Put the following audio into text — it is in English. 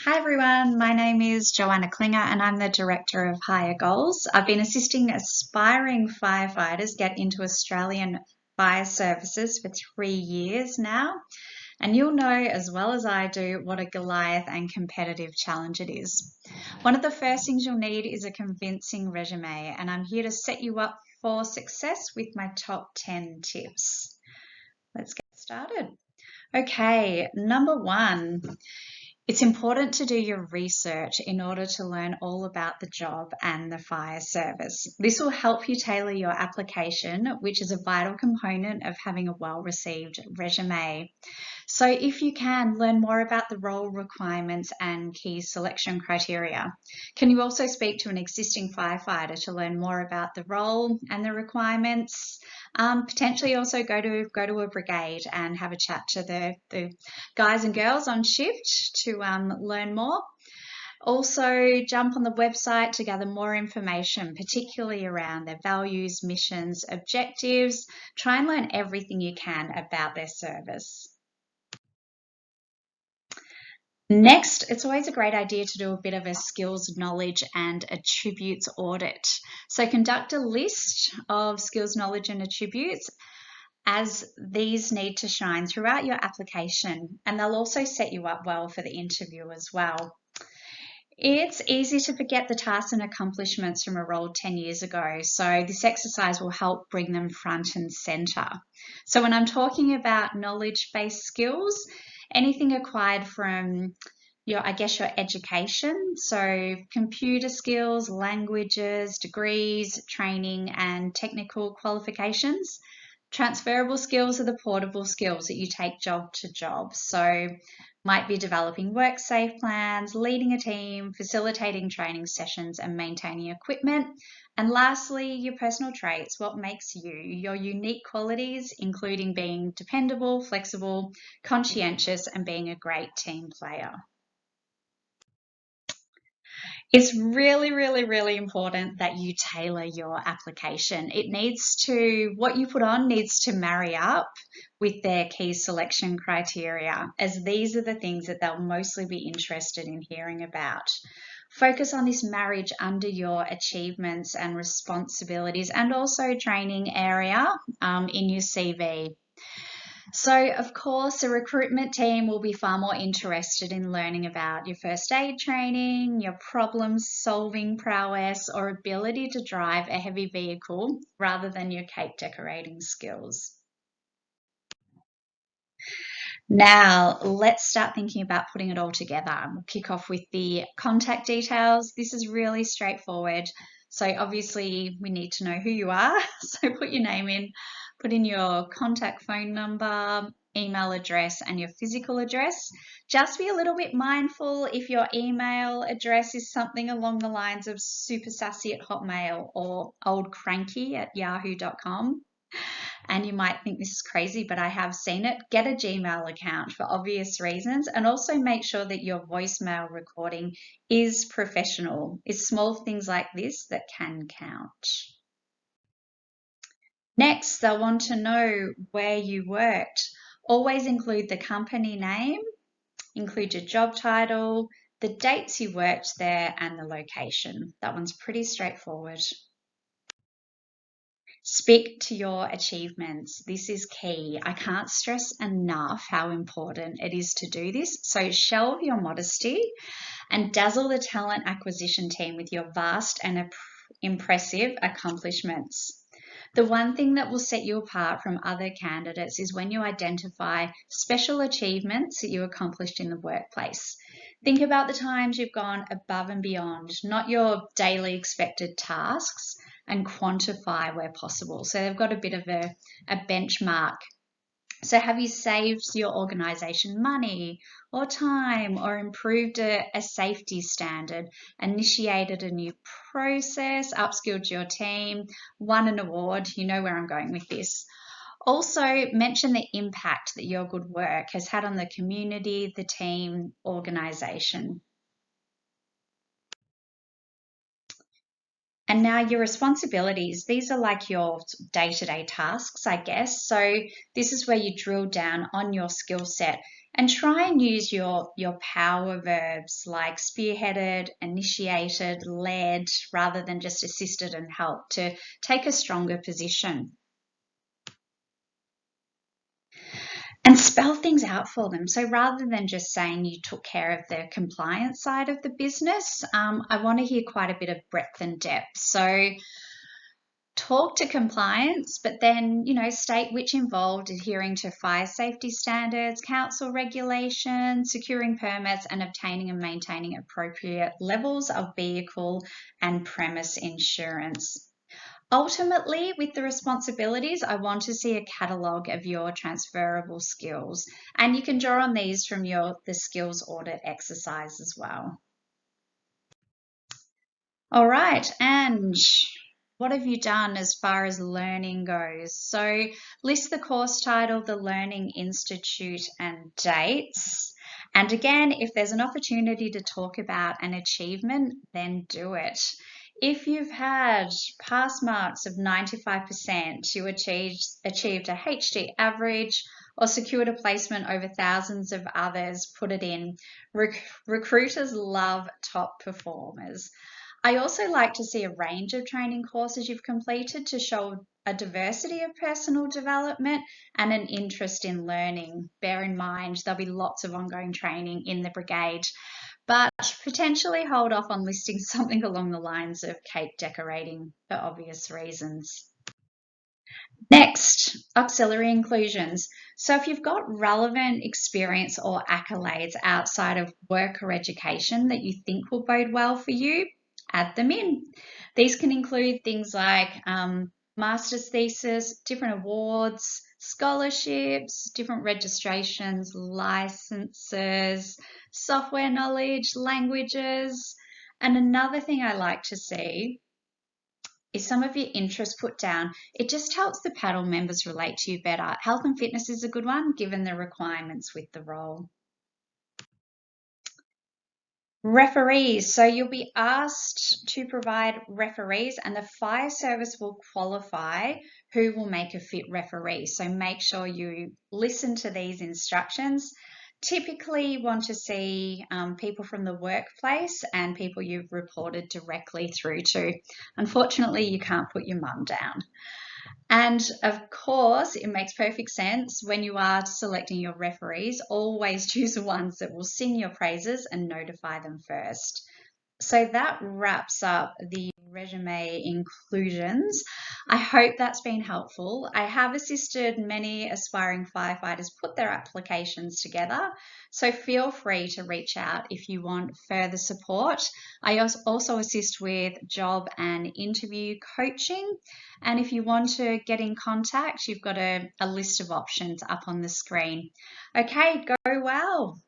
Hi everyone, my name is Joanna Klinger and I'm the Director of Higher Goals. I've been assisting aspiring firefighters get into Australian fire services for 3 years now, and you'll know as well as I do what a Goliath and competitive challenge it is. One of the first things you'll need is a convincing resume, and I'm here to set you up for success with my top 10 tips. Let's get started. Okay, number one. It's important to do your research in order to learn all about the job and the fire service. This will help you tailor your application, which is a vital component of having a well-received resume. So if you can, learn more about the role requirements and key selection criteria. Can you also speak to an existing firefighter to learn more about the role and the requirements? Potentially also go to a brigade and have a chat to the guys and girls on shift to learn more. Also, jump on the website to gather more information, particularly around their values, missions, objectives. Try and learn everything you can about their service. Next, it's always a great idea to do a bit of a skills, knowledge and attributes audit. So conduct a list of skills, knowledge and attributes, as these need to shine throughout your application, and they'll also set you up well for the interview as well. It's easy to forget the tasks and accomplishments from a role 10 years ago, so this exercise will help bring them front and centre. So when I'm talking about knowledge-based skills, anything acquired from your education, so computer skills, languages, degrees, training and technical qualifications. Transferable skills are the portable skills that you take job to job. So might be developing work safe plans, leading a team, facilitating training sessions and maintaining equipment. And lastly, your personal traits, what makes you, your unique qualities, including being dependable, flexible, conscientious, and being a great team player. It's really important that you tailor your application. What you put on needs to marry up with their key selection criteria, as these are the things that they'll mostly be interested in hearing about. Focus on this marriage under your achievements and responsibilities, and also training area in your CV. So, of course, a recruitment team will be far more interested in learning about your first aid training, your problem-solving prowess, or ability to drive a heavy vehicle rather than your cake decorating skills. Now, let's start thinking about putting it all together. We'll kick off with the contact details. This is really straightforward. So obviously we need to know who you are. So put your name in, put in your contact phone number, email address and your physical address. Just be a little bit mindful if your email address is something along the lines of supersassy@hotmail or oldcranky@yahoo.com. And you might think this is crazy, but I have seen it. Get a Gmail account for obvious reasons, and also make sure that your voicemail recording is professional. It's small things like this that can count. Next, they'll want to know where you worked. Always include the company name, include your job title, the dates you worked there, and the location. That one's pretty straightforward. Speak to your achievements. This is key. I can't stress enough how important it is to do this. So shelve your modesty and dazzle the talent acquisition team with your vast and impressive accomplishments. The one thing that will set you apart from other candidates is when you identify special achievements that you accomplished in the workplace. Think about the times you've gone above and beyond, not your daily expected tasks, and quantify where possible. So they've got a bit of a benchmark. So have you saved your organisation money or time, or improved a safety standard, initiated a new process, upskilled your team, won an award? You know where I'm going with this. Also mention the impact that your good work has had on the community, the team, organisation. And now your responsibilities, these are like your day-to-day tasks, I guess. So this is where you drill down on your skill set and try and use your power verbs like spearheaded, initiated, led, rather than just assisted and helped to take a stronger position. And spell things out for them. So rather than just saying you took care of the compliance side of the business, I want to hear quite a bit of breadth and depth. So talk to compliance, but then, state which involved adhering to fire safety standards, council regulations, securing permits, and obtaining and maintaining appropriate levels of vehicle and premise insurance. Ultimately, with the responsibilities, I want to see a catalogue of your transferable skills, and you can draw on these from the skills audit exercise as well. All right, and what have you done as far as learning goes? So list the course title, the learning institute, and dates. And again, if there's an opportunity to talk about an achievement, then do it. If you've had pass marks of 95%, you achieved a HD average or secured a placement over thousands of others, put it in. Recruiters love top performers. I also like to see a range of training courses you've completed to show a diversity of personal development and an interest in learning. Bear in mind, there'll be lots of ongoing training in the brigade, but potentially hold off on listing something along the lines of cake decorating for obvious reasons. Next, auxiliary inclusions. So if you've got relevant experience or accolades outside of work or education that you think will bode well for you, add them in. These can include things like master's thesis, different awards, scholarships, different registrations, licenses, software knowledge, languages. And another thing I like to see is some of your interests put down. It just helps the panel members relate to you better. Health and fitness is a good one, given the requirements with the role. Referees. So you'll be asked to provide referees, and the fire service will qualify who will make a fit referee. So make sure you listen to these instructions. Typically, you want to see people from the workplace and people you've reported directly through to. Unfortunately, you can't put your mum down. And of course, it makes perfect sense when you are selecting your referees, always choose the ones that will sing your praises and notify them first. So that wraps up the resume inclusions. I hope that's been helpful. I have assisted many aspiring firefighters put their applications together, so feel free to reach out if you want further support. I also assist with job and interview coaching, and if you want to get in contact, you've got a list of options up on the screen. Okay, go well.